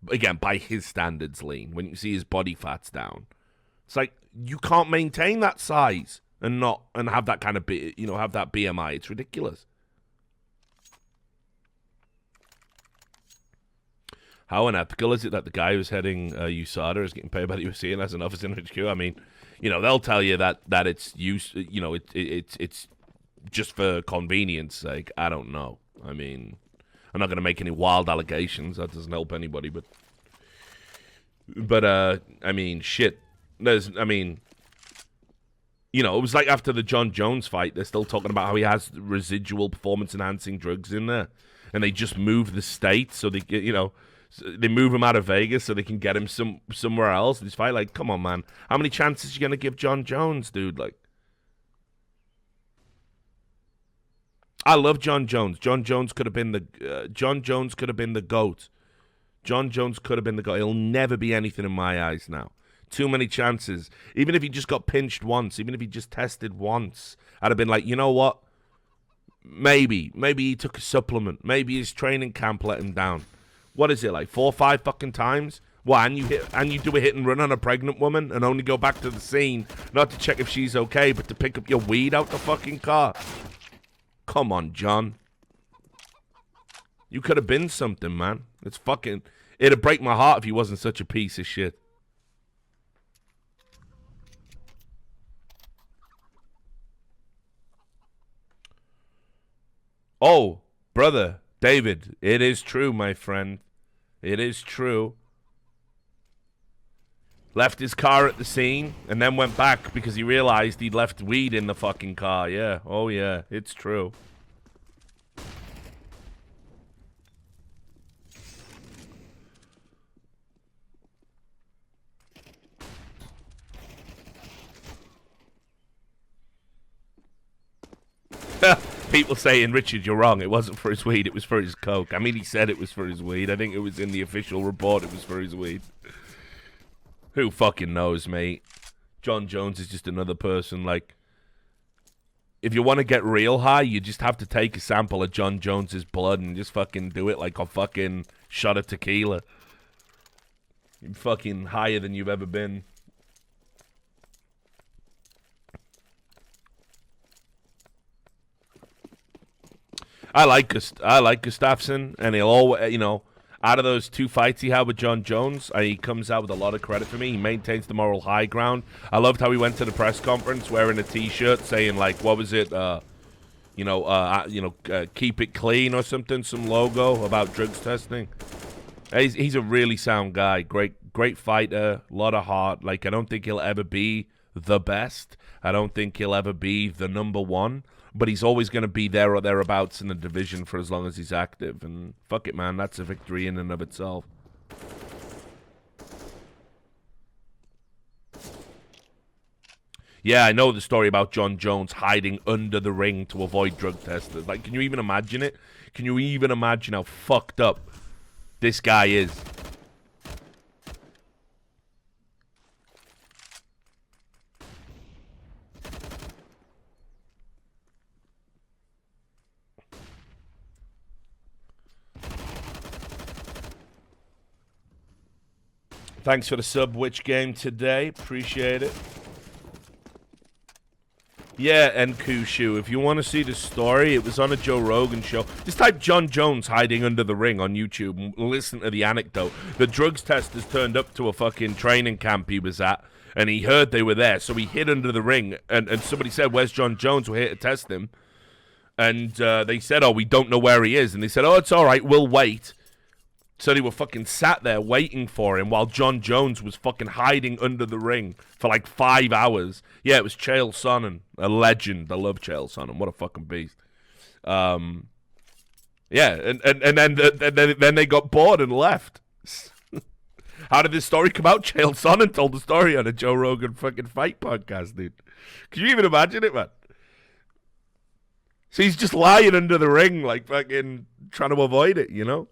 Again, by his standards lean. When you see his body fat's down. It's like, you can't maintain that size and have that kind of, have that BMI. It's ridiculous. How unethical is it that the guy who's heading USADA is getting paid by the UFC and has an office in HQ? I mean, they'll tell you that it's it's just for convenience sake. I don't know. I mean, I'm not going to make any wild allegations. That doesn't help anybody. But I mean, shit. It was like after the Jon Jones fight, they're still talking about how he has residual performance-enhancing drugs in there. And they just move the state so they get, they move him out of Vegas so they can get him somewhere else. This fight, like, come on, man. How many chances are you going to give Jon Jones, dude? Like, I love Jon Jones. Jon Jones could have been the GOAT. Jon Jones could have been the GOAT. He'll never be anything in my eyes now. Too many chances. Even if he just got pinched once, even if he just tested once, I'd have been like, you know what? Maybe he took a supplement. Maybe his training camp let him down. What is it, like 4 or 5 fucking times? What, and you do a hit and run on a pregnant woman and only go back to the scene, not to check if she's okay, but to pick up your weed out the fucking car? Come on, John. You could have been something, man. It'd break my heart if he wasn't such a piece of shit. Oh, brother, David, it is true, my friend. It is true. Left his car at the scene and then went back because he realized he'd left weed in the fucking car. Yeah. Oh, yeah. It's true. People saying, Richard, you're wrong. It wasn't for his weed. It was for his coke. I mean, he said it was for his weed. I think it was in the official report. It was for his weed. Who fucking knows, mate? Jon Jones is just another person. Like, if you want to get real high, you just have to take a sample of Jon Jones's blood and just fucking do it like a fucking shot of tequila. You're fucking higher than you've ever been. I like Gustafsson, and he'll always, out of those 2 fights he had with Jon Jones, he comes out with a lot of credit for me. He maintains the moral high ground. I loved how he went to the press conference wearing a T-shirt saying, like, what was it, keep it clean or something, some logo about drugs testing. He's a really sound guy, great fighter, a lot of heart. Like, I don't think he'll ever be the best. I don't think he'll ever be the number one. But he's always going to be there or thereabouts in the division for as long as he's active. And fuck it, man. That's a victory in and of itself. Yeah, I know the story about Jon Jones hiding under the ring to avoid drug testers. Like, can you even imagine it? Can you even imagine how fucked up this guy is? Thanks for the sub, Which Game today. Appreciate it. Yeah, and Kushu, if you want to see the story, it was on a Joe Rogan show. Just type Jon Jones hiding under the ring on YouTube and listen to the anecdote. The drugs testers turned up to a fucking training camp he was at, and he heard they were there, so he hid under the ring, and somebody said, where's Jon Jones? We're here to test him. And they said, oh, we don't know where he is. And they said, oh, it's all right, we'll wait. So they were fucking sat there waiting for him while Jon Jones was fucking hiding under the ring for like 5 hours. Yeah, it was Chael Sonnen, a legend. I love Chael Sonnen. What a fucking beast. Yeah, and then they got bored and left. How did this story come out? Chael Sonnen told the story on a Joe Rogan fucking fight podcast, dude. Can you even imagine it, man? So he's just lying under the ring, like fucking trying to avoid it, you know?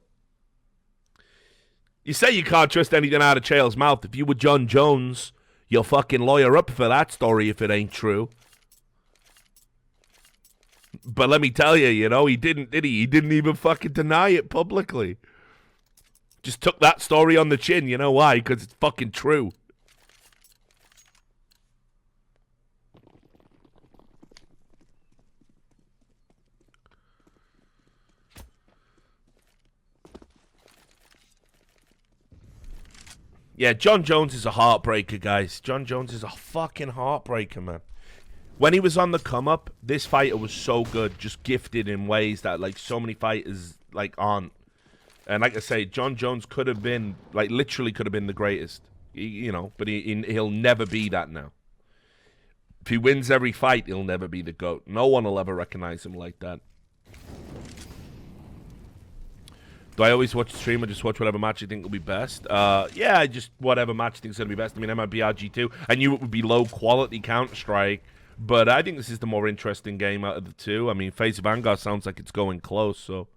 You say you can't trust anything out of Chael's mouth. If you were Jon Jones, you'll fucking lawyer up for that story if it ain't true. But let me tell you, you know, he didn't, did he? He didn't even fucking deny it publicly. Just took that story on the chin. You know why? Because it's fucking true. Yeah, Jon Jones is a heartbreaker, guys. Jon Jones is a fucking heartbreaker, man. When he was on the come-up, this fighter was so good, just gifted in ways that, like, so many fighters, like, aren't. And like I say, Jon Jones could have been, like, literally could have been the greatest, you know, but he'll never be that now. If he wins every fight, he'll never be the GOAT. No one will ever recognize him like that. Do I always watch the stream or just watch whatever match you think will be best? Yeah, just whatever match you think is going to be best. I mean, MiBR G2. I knew it would be low-quality Counter-Strike, but I think this is the more interesting game out of the two. I mean, Face of Vanguard sounds like it's going close, so...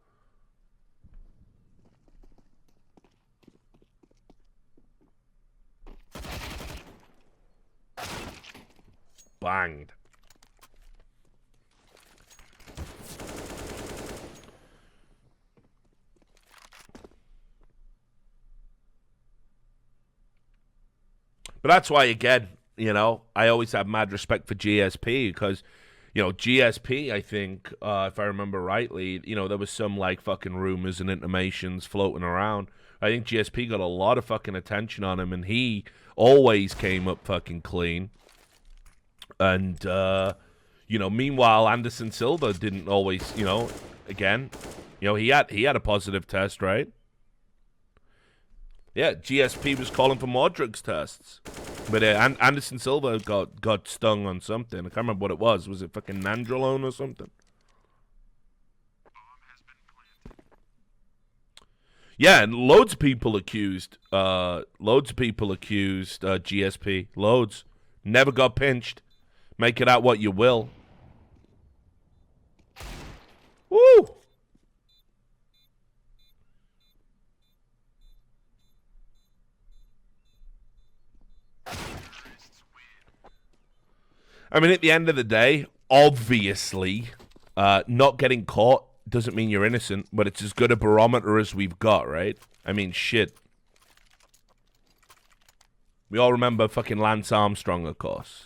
Banged. But that's why, again, you know, I always have mad respect for GSP because, you know, GSP, I think, if I remember rightly, you know, there was some, like, fucking rumors and intimations floating around. I think GSP got a lot of fucking attention on him, and he always came up fucking clean. And, you know, meanwhile, Anderson Silva didn't always, you know, again, you know, he had a positive test, right? Yeah, GSP was calling for more drugs tests. But Anderson Silva got stung on something. I can't remember what it was. Was it fucking nandrolone or something? Yeah, and loads of people accused GSP. Loads. Never got pinched. Make it out what you will. Woo! I mean, at the end of the day, obviously, not getting caught doesn't mean you're innocent, but it's as good a barometer as we've got, right? I mean, shit. We all remember fucking Lance Armstrong, of course.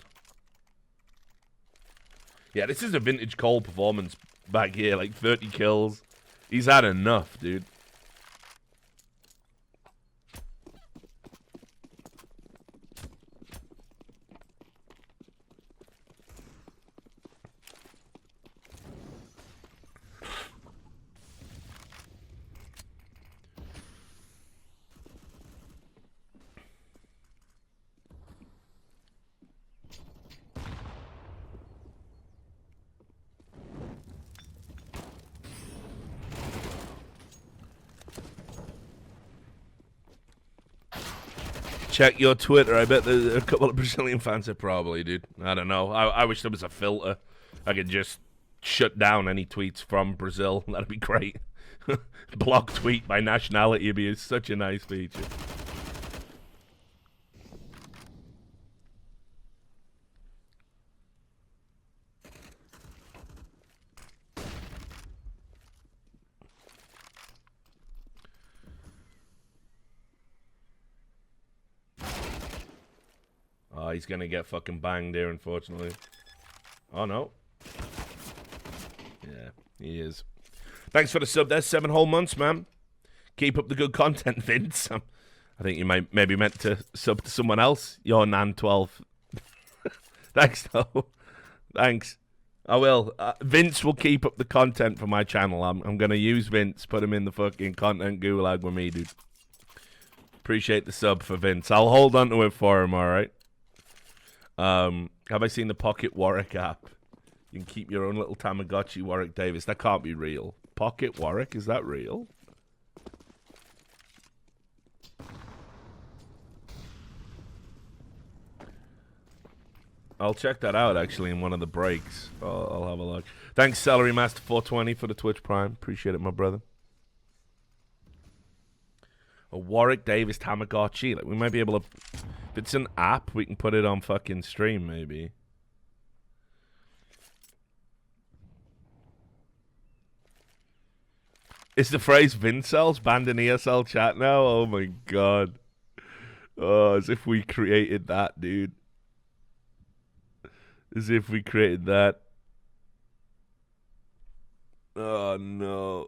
Yeah, this is a vintage Cole performance back here, like 30 kills. He's had enough, dude. Check your Twitter. I bet there's a couple of Brazilian fans there probably, dude. I don't know. I wish there was a filter. I could just shut down any tweets from Brazil. That'd be great. Block tweet by nationality would be such a nice feature. Oh, he's going to get fucking banged here, unfortunately. Oh, no. Yeah, he is. Thanks for the sub there. 7 whole months, man. Keep up the good content, Vince. I think you might maybe meant to sub to someone else. Your Nan12. Thanks, though. Thanks. I will. Vince will keep up the content for my channel. I'm going to use Vince, put him in the fucking content gulag with me, dude. Appreciate the sub for Vince. I'll hold on to it for him, all right? Have I seen the Pocket Warwick app? You can keep your own little Tamagotchi, Warwick Davis. That can't be real. Pocket Warwick, is that real? I'll check that out, actually, in one of the breaks. I'll have a look. Thanks, Celery Master 420 for the Twitch Prime. Appreciate it, my brother. A Warwick Davis Tamagotchi. Like, we might be able to... If it's an app, we can put it on fucking stream, maybe. Is the phrase Vincels banned in ESL chat now? Oh, my God. Oh, as if we created that, dude. As if we created that. Oh, no.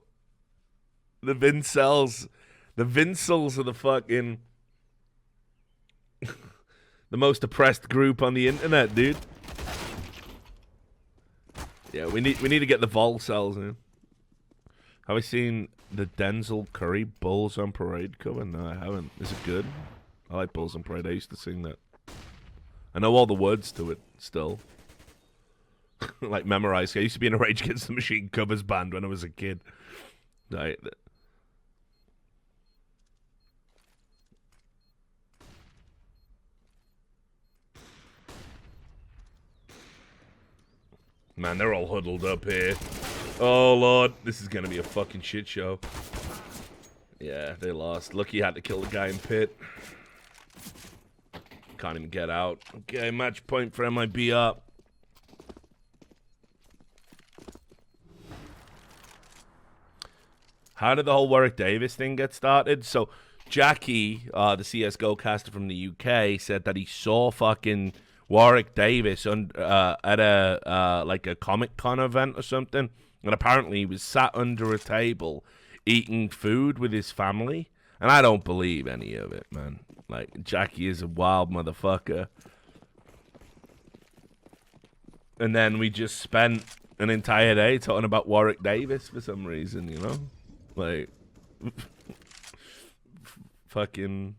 The Vincels. The Vincels are the fucking... the most oppressed group on the internet, dude. Yeah, we need to get the Volcels in. Have I seen the Denzel Curry Bulls on Parade cover? No, I haven't. Is it good? I like Bulls on Parade. I used to sing that. I know all the words to it still. Like memorized. I used to be in a Rage Against the Machine covers band when I was a kid. Right. Man, they're all huddled up here. Oh, Lord. This is going to be a fucking shit show. Yeah, they lost. Lucky had to kill the guy in pit. Can't even get out. Okay, match point for MiBR. How did the whole Warwick Davis thing get started? So, Jackie, the CSGO caster from the UK, said that he saw fucking Warwick Davis at a like a Comic-Con event or something. And apparently he was sat under a table eating food with his family. And I don't believe any of it, man. Like, Jackie is a wild motherfucker. And then we just spent an entire day talking about Warwick Davis for some reason, you know? Like, fucking...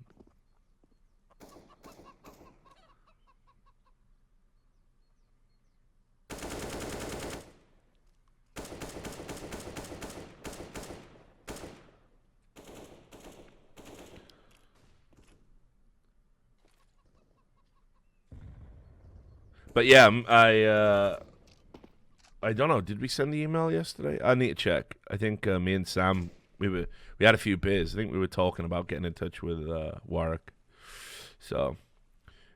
But yeah, I don't know. Did we send the email yesterday? I need to check. I think me and Sam, we had a few beers. I think we were talking about getting in touch with Warwick. So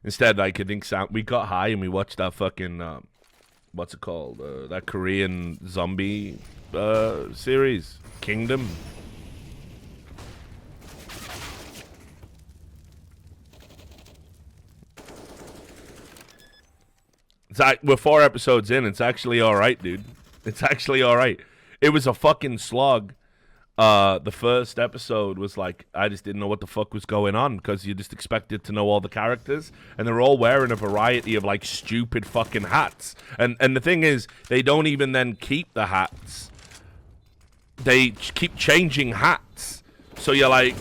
instead, like, I think Sam, we got high and we watched that fucking what's it called? That Korean zombie series, Kingdom. It's like, we're 4 episodes in. It's actually all right, dude. It's actually all right. It was a fucking slog. The first episode was like, I just didn't know what the fuck was going on because you just expected to know all the characters, and they're all wearing a variety of like stupid fucking hats. And the thing is, they don't even then keep the hats. They keep changing hats. So you're like,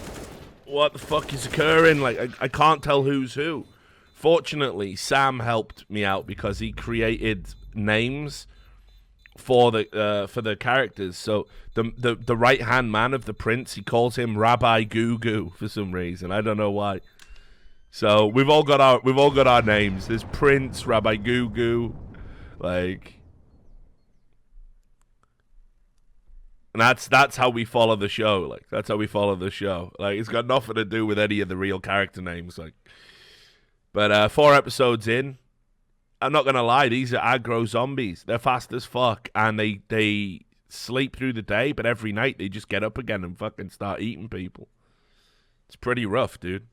what the fuck is occurring? Like, I can't tell who's who. Fortunately, Sam helped me out because he created names for the characters. So the right hand man of the prince, he calls him Rabbi Goo Goo for some reason. I don't know why. So we've all got our names. There's Prince, Rabbi Goo Goo, like, and that's how we follow the show. Like, that's how we follow the show. Like, it's got nothing to do with any of the real character names. Like. But 4 episodes in, I'm not going to lie, these are aggro zombies. They're fast as fuck, and they sleep through the day, but every night they just get up again and fucking start eating people. It's pretty rough, dude.